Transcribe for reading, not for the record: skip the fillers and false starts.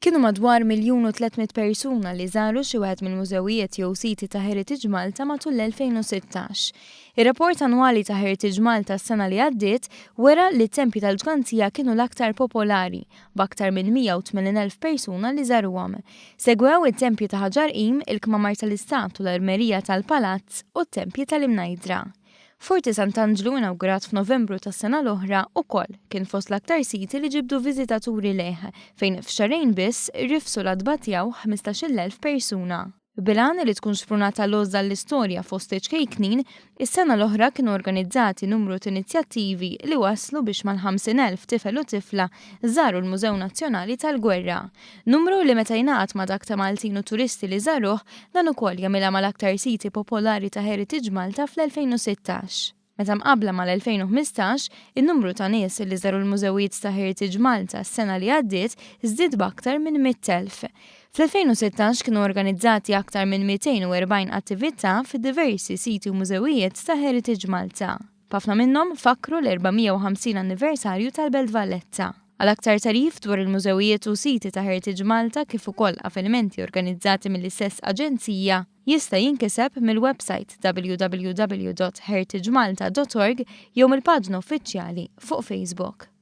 Kienu madwar 1,300,000 persuna li żaru xi wieħed mill-mużewijiet jew siti ta' Heritage Malta matul l-2016. Ir-rapport annwali ta' Heritage Malta s-sena li għaddiet wera li t-tempji tal-ġganzija kienu l-aktar popolari, b'aktar minn 180,000 persuna li żaruhom. Segwew it-tempji ta' Ħaġar-Qim, il-Kmamar tal-Istat u l-Armerija tal-Palazz u t-tempji tal-Imnajdra. Forti Sant'Angelo inawgurat f'Novembru tas-sena l-oħra ukoll kien fost l-aktar siti li ġibdu viżitaturi leħ fejn f'xarejn biss rifsu l-adba tiegħu 15,000 persuna. Bilan li tkun xprunata l-għożda l-istorja fost ċkejknin, is-sena l-oħra kienu organizzati numru ta' inizjattivi li waslu biex mal-50,000 tifel u tifla żaru l-Mużew Nazzjonali tal-Gwerra. Numru li meta jingħaqad ma' dak ta' Maltin u turisti li żaruh dan ukoll jagħmilha mal-aktar siti popolari ta' Heritage Malta fl-2016. Meta mqabbla mal-2015, in-numru ta' nies li żaru l-mużewijiet ta' Heritage Malta s-sena li għaddiet żdied b'aktar minn 100,000. Fl-2016 kienu organizzati aktar minn 240 attività fid-diversi siti u mużewijiet ta' Heritage Malta. Ħafna minnhom fakru l-450 anniversarju tal-Belt Valletta. Għal aktar tarif dwar il-mużewijiet u siti ta' Heritage Malta kif ukoll avvenimenti organizzati mill-istess aġenzija jista' jinkiseb mill-website www.heritagemalta.org jew mill-paġna uffiċjali fuq Facebook.